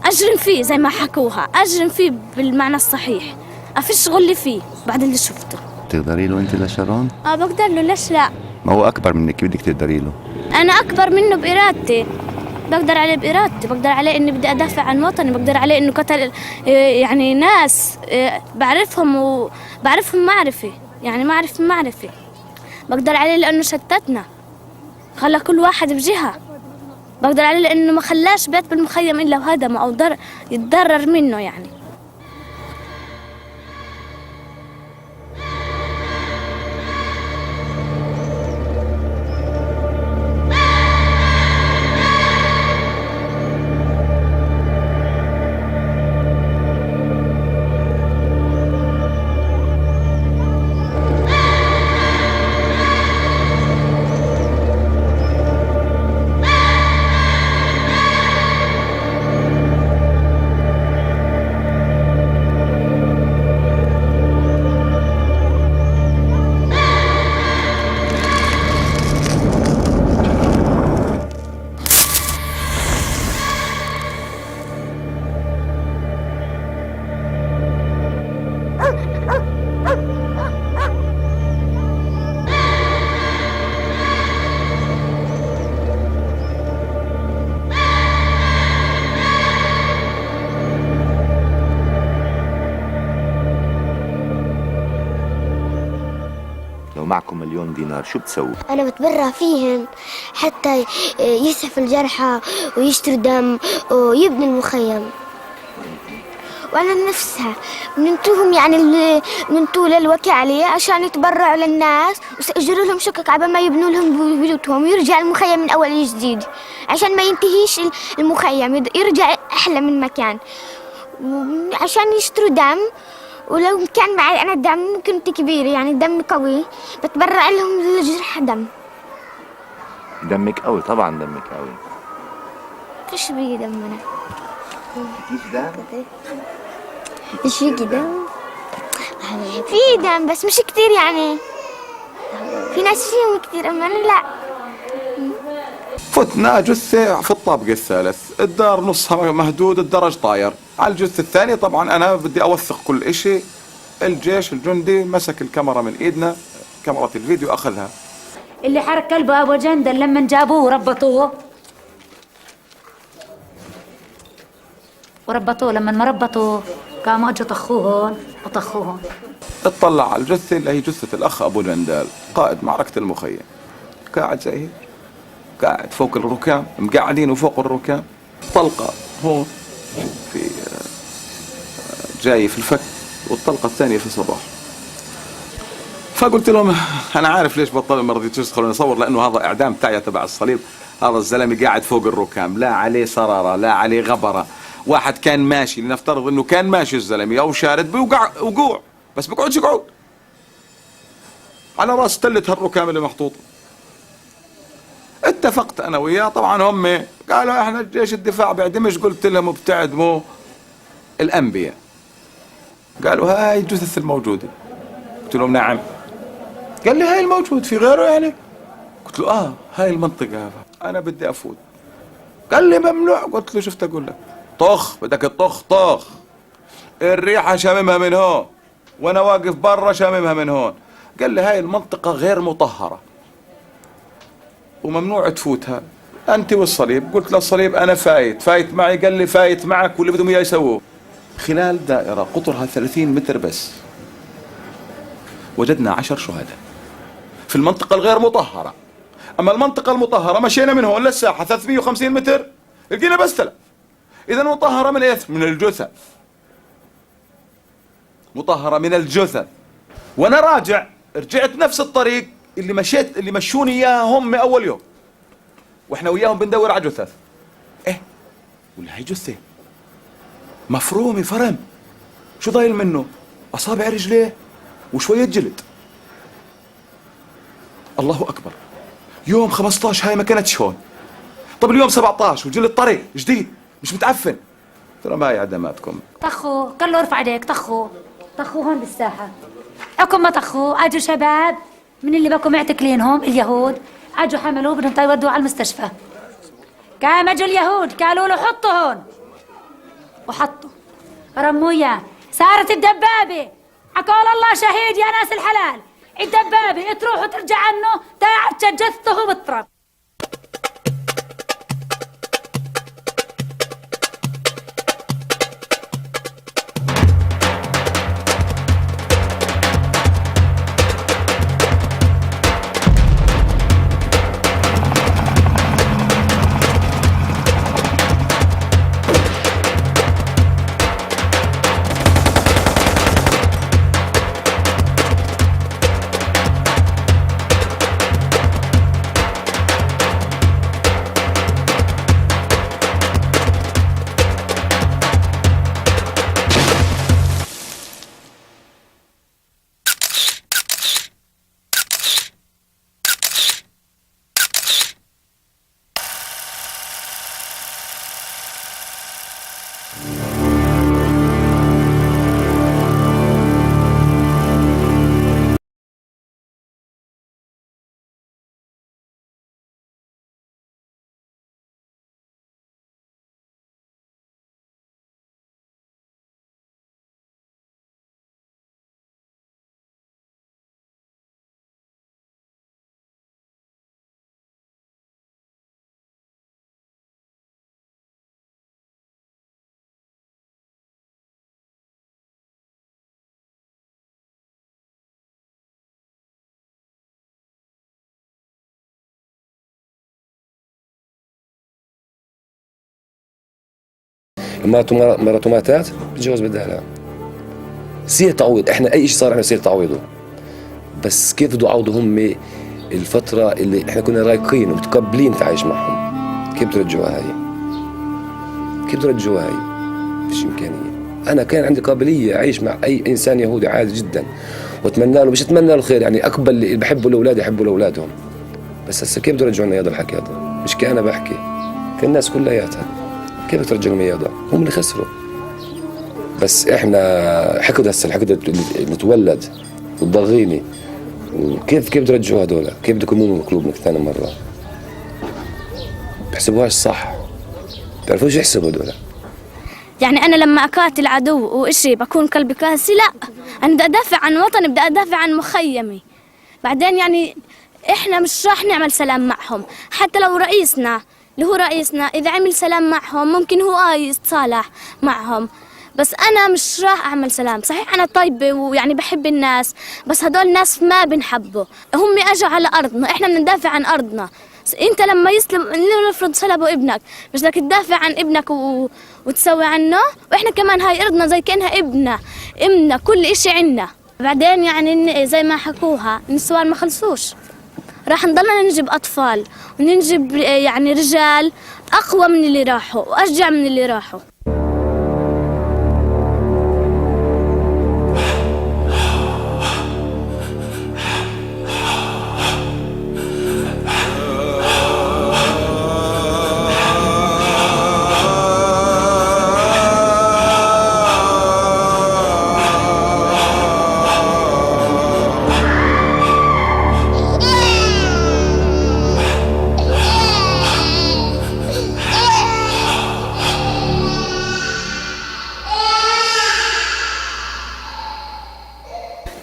أجرم فيه زي ما حكوها، أجرم فيه بالمعنى الصحيح، أفش غلي فيه بعد اللي شفته. تقدري له أنت لشارون؟ بقدر له، ليش لا؟ ما هو أكبر منك، بدك تقدري له. أنا أكبر منه بإرادتي، بقدر عليه بإرادتي، بقدر عليه إني بدي أدافع عن وطني، بقدر عليه إنه قتل يعني ناس بعرفهم وبعرفهم معرفة، يعني معرفة. بقدر عليه لأنه شتتنا، خلى كل واحد بجهة. بقدر عليه لأنه ما خلاش بيت بالمخيم إلا وهدمه أو يتضرر منه يعني. معكم مليون دينار شو بتسووا؟ أنا بتبرع فيهم حتى يسعفوا الجرحى ويشتروا دم ويبنوا المخيم. وأنا نفسها بننتوهم يعني بننتو للوكالة عشان يتبرعوا للناس ويسجلوا لهم شقق عبال ما يبنوا لهم بيوتهم ويرجع المخيم من أول جديد عشان ما ينتهيش المخيم، يرجع أحلى من مكان، عشان يشتروا دم. ولو كان معي أنا دم كنت كبيرة يعني دم قوي بتبرع لهم للجرحى دم. دمك قوي طبعا، دمك قوي. فيش بيجي دم أنا. فيش دم؟ فيش بيجي دم؟ في دم بس مش كتير يعني. في ناس فيهم كتير أما أنا لا. فتنا جثة في الطابق الثالث، الدار نصها مهدود، الدرج طاير. على الجثة الثانية طبعا أنا بدي أوثق كل إشي. الجيش الجندي مسك الكاميرا من إيدنا، كاميرا الفيديو أخذها. اللي حرك كلبه أبو جندل لما جابوه وربطوه لما ما ربطوه قاموا اجوا طخوهن. اطلع على الجثة اللي هي جثة الأخ أبو جندل قائد معركة المخيم، قاعد زي هيك، قاعد فوق الركام، مقعدين فوق الركام، طلقة هون في جاي في الفك والطلقة الثانية في الصباح. فقلت لهم أنا عارف ليش ما رضيتوش تدخلون نصور، لأنه هذا إعدام تاعي تبع الصليب. هذا الزلمه قاعد فوق الركام، لا عليه صراره لا عليه غبره. واحد كان ماشي، لنفترض انه كان ماشي الزلمه او شارد، بيوقع وقوع، بس بيقعدش يقعد على راس تلة هالركام اللي محطوطه. اتفقت انا وياه، طبعا هم قالوا احنا جيش الدفاع بيعدمش، قلت لهم بتعدموا الانبياء. قالوا هاي الجثث الموجوده، قلت لهم نعم. قال لي هاي الموجود، في غيره يعني؟ قلت له هاي المنطقه انا بدي افوت. قال لي ممنوع. قلت له شفت اقول لك طخ، بدك تطخ طخ، الريحه شاممها من هون وانا واقف برا شاممها من هون. قال لي هاي المنطقه غير مطهره وممنوع تفوتها انت والصليب. قلت له الصليب انا فايت معي. قال لي فايت معك واللي بدهم اياه يسووه. خلال دائره قطرها 30 متر بس وجدنا 10 شهداء في المنطقه الغير مطهره. اما المنطقه المطهره مشينا من هون للساحه 350 متر لقينا بس 3. اذا مطهره من ايش؟ من الجثث. مطهره من الجثث. وانا راجع رجعت نفس الطريق اللي مشوني اياها هم اول يوم، واحنا وياهم بندور على جثث. ولا هي جثه مفرومه فرم، شو ضايل منه؟ اصابع رجليه وشويه جلد. الله اكبر. يوم 15 هاي ما كانتش هون. طب اليوم 17 وجلد طري جديد مش متعفن. ترى ما هي عدماتكم. طخوا، قال له ارفع ايديك. طخوا هون بالساحه. عقب ما طخوا اجوا شباب من اللي بكوا معتكلينهم اليهود، اجوا حملوه بدهم يودوه على المستشفى. قام اجوا اليهود قالوا له حطوا هون، وحطوا رموا اياه. صارت الدبابه عقول الله شهيد يا ناس الحلال، الدبابه تروح وترجع عنه تعتشت جثته بالتراب. مرته ماتت بتجوز بدالها. سير تعويض، احنا اي شيء صار احنا سير تعويضه. بس كيف بدو يعوضوا هم الفترة اللي احنا كنا رايقين ومتقبلين نتعايش معهم؟ كيف بدو يرجعوها هاي؟ كيف بدو يرجعوها هاي؟ فيش امكانية. انا كان عندي قابلية اعيش مع اي انسان يهودي عادي جدا، واتمنى له، مش اتمنى له الخير يعني، اقبل اللي بحبوا الاولاد يحبوا لاولادهم. بس هسه كيف بدو يرجعوا هذا الحكي هذا؟ مش كأنا بحكي، كالناس كلياتها. كيف ترجعوا اياه؟ هم اللي خسروا. بس احنا حقد هسه الحقد اللي تولد والضغيني، وكيف ترجعوا هذول؟ كيف بدكم يكونوا قلوبنا ثاني مره؟ بحسبوهاش صح، بيعرفوش يحسبوا هذول. يعني أنا لما أقاتل عدو وإشي بكون قلبي قاسي؟ لا، أنا بدي أدافع عن وطني، بدي أدافع عن مخيمي. بعدين يعني إحنا مش راح نعمل سلام معهم، حتى لو رئيسنا اللي هو رئيسنا إذا عمل سلام معهم ممكن هو يتصالح معهم، بس أنا مش راح أعمل سلام. صحيح أنا طيبة ويعني بحب الناس، بس هدول الناس ما بنحبوا. هم أجوا على أرضنا، إحنا بدنا عن أرضنا. أنت لما يسلم نفرض سلبوا ابنك، مش بدك تدافع عن ابنك وتسوي عنه؟ وإحنا كمان هاي أرضنا زي كأنها ابننا كل إشي عنا. بعدين يعني زي ما حكوها النسوان ما خلصوش، راح نضلنا ننجب أطفال وننجب يعني رجال أقوى من اللي راحوا وأشجع من اللي راحوا.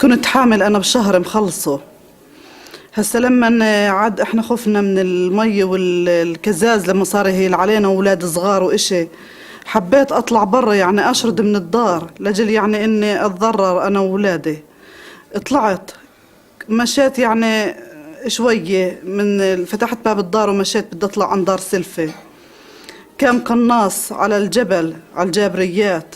كنت حامل أنا بشهر مخلصه. هسا لما عاد احنا خفنا من المي والكزاز لما صار يهيل علينا وأولاد صغار وإشي، حبيت أطلع برا يعني أشرد من الدار لجل يعني إني أتضرر أنا وأولادي. طلعت مشيت يعني شوية من فتحت باب الدار ومشيت بدي أطلع عن دار سلفة. كان قناص على الجبل على الجابريات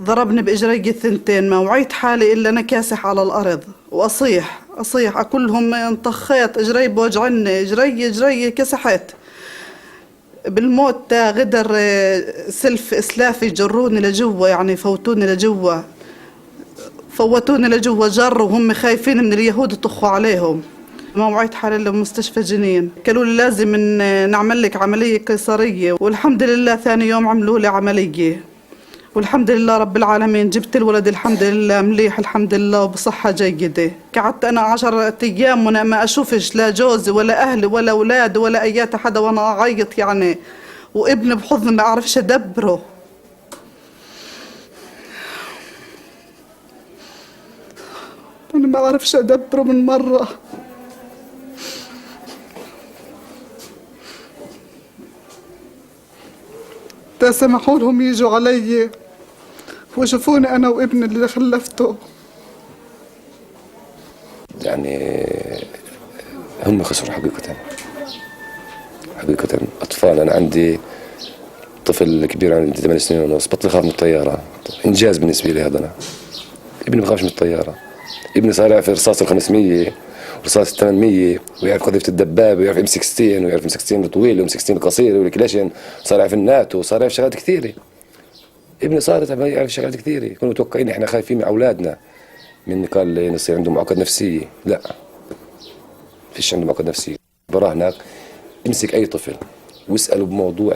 ضربني بإجري الثنتين، ما وعيت حالي إلا أنا كاسح على الأرض وأصيح أكلهم انطخيت إجري بوجعني إجري كسحت. بالموت تا غدر سلف إسلافي جروني لجوا يعني فوتوني لجوا جر وهم خايفين من اليهود يطخوا عليهم. ما وعيت حالي إلا بمستشفى جنين، قالوا لي لازم نعمل لك عملية قيصرية، والحمد لله ثاني يوم عملوا لي عملية والحمد لله رب العالمين جبت الولد الحمد لله مليح الحمد لله وبصحة جيدة. قعدت أنا 10 أيام وأنا ما أشوفش لا جوزي ولا أهلي ولا أولاد ولا أيات حدا وأنا أعيط يعني، وابني بحضن ما أعرفش أدبره. أنا ما أعرفش أدبره من مرة. سمحوا لهم يجوا علي وشوفوني أنا وابني اللي خلفته. يعني هم خسروا حقيقة أطفال. أنا عندي طفل كبير عندي 8 سنين ونص بطل يخاف من الطيارة، إنجاز بالنسبة لي هذا. أنا ابني ما بخافش من الطيارة، ابني صار يعرف رصاص 500 ورصاص 800 ويعرف قذيفة الدبابة ويعرف M16 ويعرف M16 الطويل وM16 القصير والكلاشين، صار يعرف الناتو، صار يعرف شغلات كثيرة. ابني صارت يعرف شغلات كثيرة. كنا متوقعين احنا خايفين من أولادنا من قال يصير عندهم معقد نفسية، لا فيش عنده معقد نفسية. براه هناك امسك أي طفل واسأله بموضوع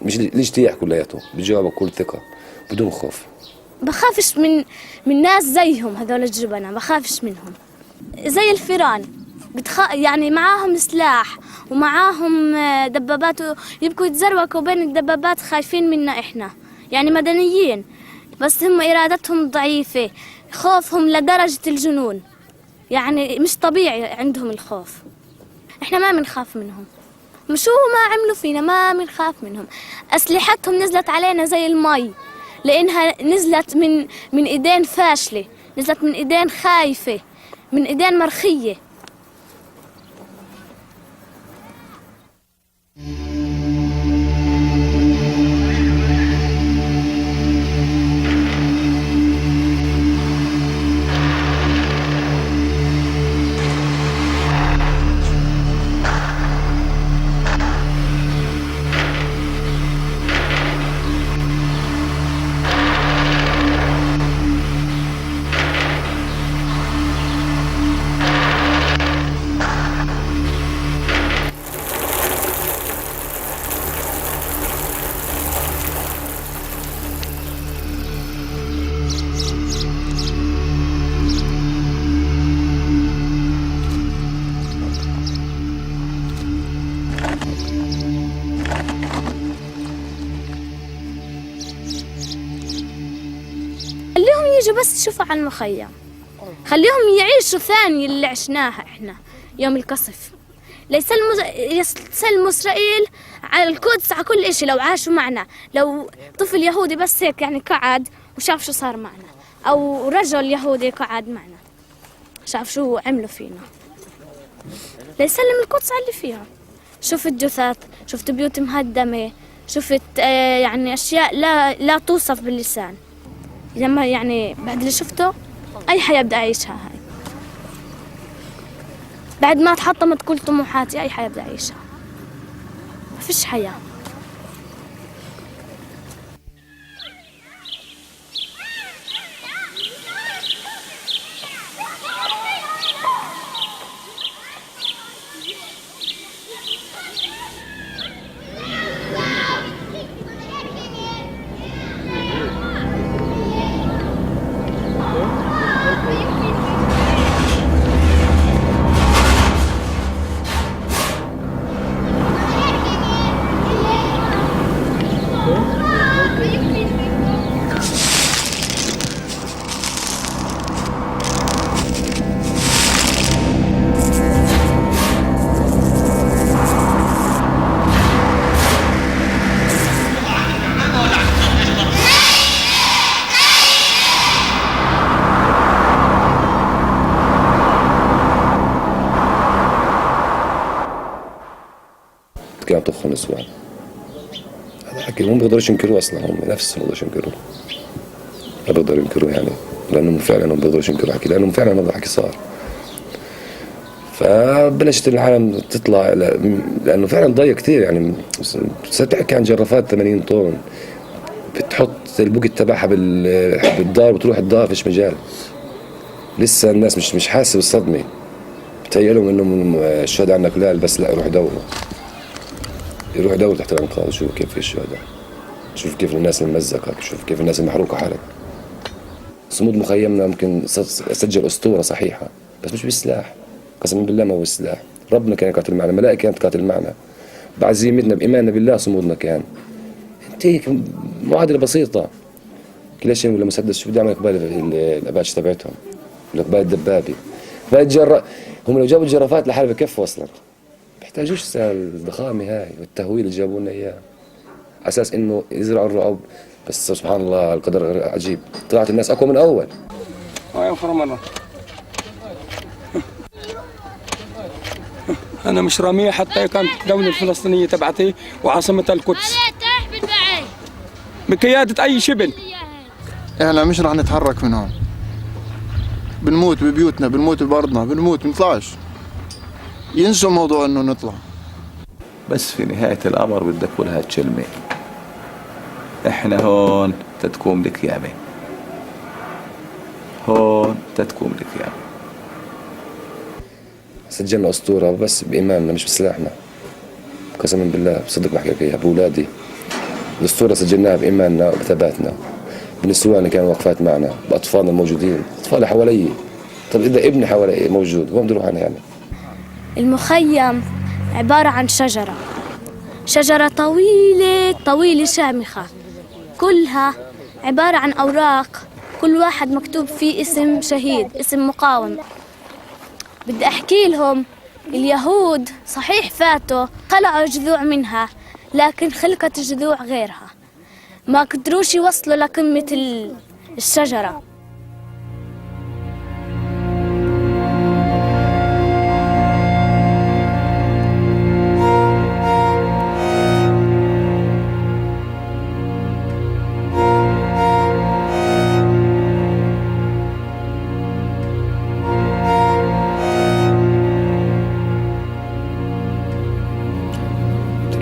مش الاجتياح كلياته بجاوبه بكل ثقة بدون خوف. بخافش من ناس زيهم هذول الجبنة، بخافش منهم زي الفيران يعني معاهم سلاح ومعاهم دبابات يبقوا يتزروكوا بين الدبابات، خايفين منا احنا يعني مدنيين بس هم إرادتهم ضعيفة، خوفهم لدرجة الجنون يعني مش طبيعي عندهم الخوف. احنا ما بنخاف منهم، مشو ما عملوا فينا ما بنخاف منهم. أسلحتهم نزلت علينا زي المي لأنها نزلت من إيدين فاشلة، نزلت من إيدين خايفة، من إيدين مرخية. خليهم يجوا بس يشوفوا على المخيم، خليهم يعيشوا ثاني اللي عشناها احنا يوم القصف. يسلموا إسرائيل على القدس على كل إشي لو عاشوا معنا. لو طفل يهودي بس هيك يعني قعد وشاف شو صار معنا، أو رجل يهودي قعد معنا شاف شو عملوا فينا، ليسلم القدس على اللي فيها. شفت جثث، شفت بيوت مهدمة، شفت يعني أشياء لا توصف باللسان. لما يعني بعد اللي شفته أي حياة بدي أعيشها هاي. بعد ما تحطمت كل طموحاتي أي حياة بدي أعيشها، ما فيش حياة. كانوا يطخوا نسوان. هذا حكي هم بيقدروش ينكروه اصلا، هم نفسهم بيقدروش ينكروه. ما بيقدروا ينكروه يعني، لانهم فعلا هم بيقدروش ينكروا حكي، لانهم فعلا هذا الحكي صار. فبلشت العالم تطلع لانه فعلا ضيق كثير يعني. تحكي عن جرافات 80 طن بتحط البوكت تبعها بالدار وتروح الدار فيش مجال. لسه الناس مش حاسه بالصدمه، بتهيألهم انهم الشهداء عندنا قلال، بس لا، يروح يدور تحت الانقاض، يشوف كيف في الشهداء، شوف كيف الناس الممزقه، شوف كيف الناس المحروقه حالك. صمود مخيمنا ممكن سجل اسطوره صحيحه، بس مش بالسلاح، قسما بالله ما هو بالسلاح. ربنا كان يقاتل معنا، الملائكه كانت تقاتل معنا، بعزيمتنا بايماننا بالله صمودنا كان. انت هيك معادله بسيطه، كل شيء ولا مسدس، شوف دائما قبال الاباتش تبعتهم ولا قبال الدبابه. هم لو جابوا الجرافات لحالها بكفوا اصلا، بيحتاجوش الضخامه هاي والتهويل اللي جابوا لنا اياه على اساس انه يزرعوا الرعب. بس سبحان الله القدر عجيب، طلعت الناس اقوى من اول. انا مش راميه، حتى كانت الدوله الفلسطينيه تبعتي وعاصمتها القدس بقياده اي شبل. احنا مش رح نتحرك من هون، بنموت ببيوتنا، بنموت بارضنا، بنموت، بنطلعش. ينسوا موضوع انه نطلع. بس في نهاية الأمر بدك كلها تشلمي، احنا هون تتكوم القيامة، هون تتكوم القيامة. سجلنا أسطورة بس بإيماننا مش بسلاحنا، قسما بالله بصدق بحكي فيها بأولادي. الأسطورة سجلناها بإيماننا وبثباتنا، بنسواننا كانوا وقفات معنا، بأطفالنا الموجودين، أطفالي حوالي. طب إذا ابني حوالي موجود وين بدي أروح أنا يعني؟ المخيم عبارة عن شجرة طويلة شامخة، كلها عبارة عن أوراق، كل واحد مكتوب فيه اسم شهيد، اسم مقاوم. بدي أحكي لهم اليهود صحيح فاتوا خلقوا جذوع منها، لكن خلقت جذوع غيرها، ما قدروش يوصلوا لقمة الشجرة.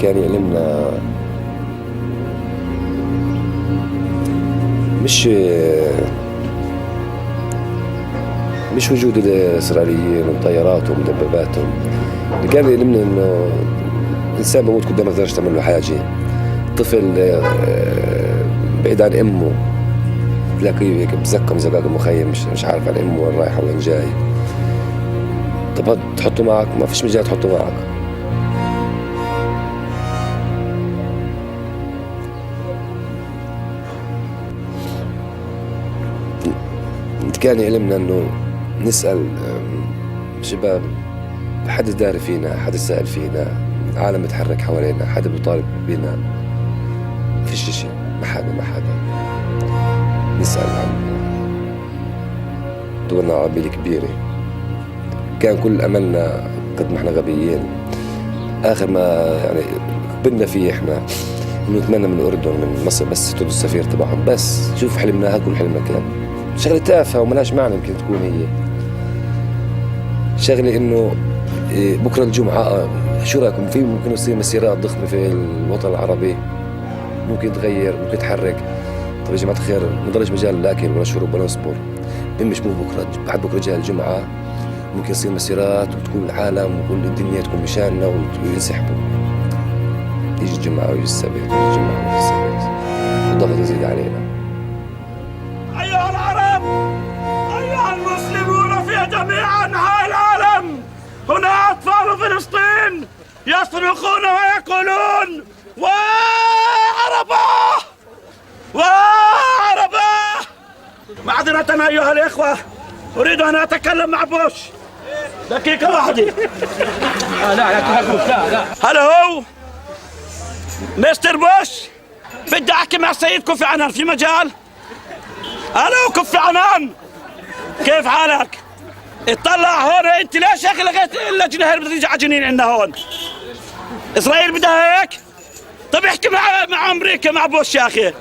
كان يعلمنا مش وجود الإسرائيليين وطياراتهم ودباباتهم، اللي كان يعلمنا إنه الإنسان بموت قدامك ما تقدرش تعمل له حاجة. طفل بعيد عن أمه تلاقيه هيك بزقم زقاق المخيم، مش عارف عن أمه وين رايحة وين جاي. طب تحطه معك، ما فيش مجال تحطه معك. كان يعلمنا انه نسأل شباب، حد داري فينا، حد سائل فينا، عالم بتحرك حوالينا، حد بيطالب بينا، فيش شيء، ما حدا نسأل عن دولنا العربية الكبيرة. كان كل أملنا قد ما احنا غبيين، آخر ما يعني قبلنا فيه احنا انه نتمنى من الأردن من مصر بس تدوا السفير تبعهم، بس شوف حلمناها كل حلمنا كان شغلة تافهة وملهاش معنى. يمكن تكون هي شغلة إنه بكره الجمعه شو رايكم في ممكن يصير مسيرات ضخمه في الوطن العربي، ممكن تغير ممكن تحرك. طيب يا جماعه الخير ما ضلش مجال لا اكل ولا شرب ولا نصبر، مش مو بكره بعد بكره جاي الجمعه ممكن يصير مسيرات وتكون العالم وكل الدنيا تكون مشاننا وينسحبوا. يجي الجمعه ويجي السبت يجي الجمعه ويجي السبت والضغط يزيد علينا. أيها العرب، أيها المسلمون في جميع أنحاء العالم، هنا أطفال فلسطين يصرخون ويقولون وعربة وعربة. معذرة أيها الإخوة، أريد أن أتكلم مع بوش دقيقة واحدة. لا هلو مستر بوش، بدي أحكي مع السيد كوفي عنان في مجال. الو كوفي عنان، كيف حالك؟ اطلع هون، انت ليش يا اخي لقيت اللجنه اللي بتيجي على جنين عندنا هون؟ اسرائيل بدها هيك؟ طب احكي مع امريكا مع بوش يا اخي،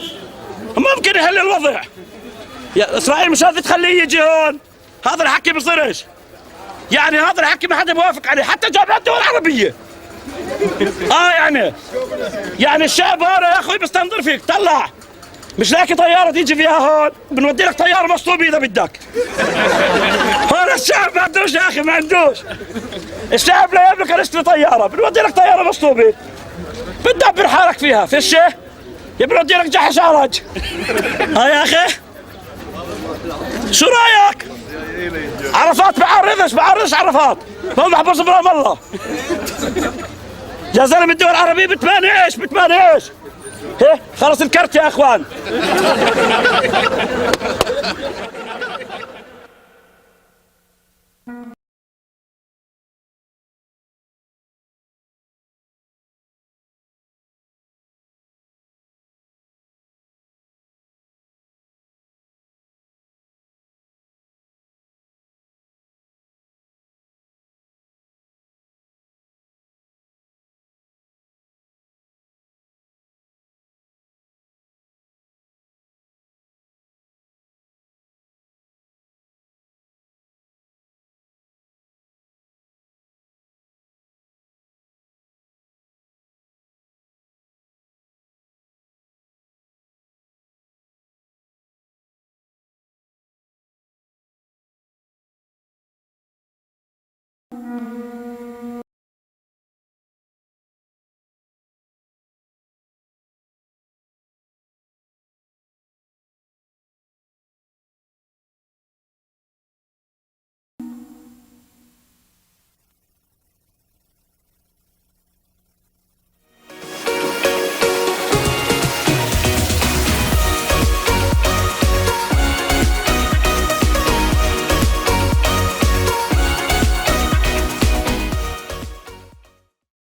ممكن يحل الوضع. يا اسرائيل مش راضي تخليه يجي هون، هذا الحكي بصيرش. يعني هذا الحكي ما حدا بوافق عليه حتى جامعة الدول العربية. يعني الشعب هون يا اخوي بيستنظر فيك. طلع، مش لاقي طيارة تيجي فيها هون، بنودي لك طيارة مصطوبة إذا بدك. هون الشعب ما عندوش يا أخي، ما عندوش. الشعب لا يملك أن يشتري طيارة، بنودي لك طيارة مصطوبة بتدبر حالك فيها، في الشيء بنودي لك جحش عرج. يا أخي شو رأيك؟ عرفات بعرضش عرفات، هو محبوس برام الله. يا زلمة الدول العربية بتمانعش. خلص الكرت يا اخوان.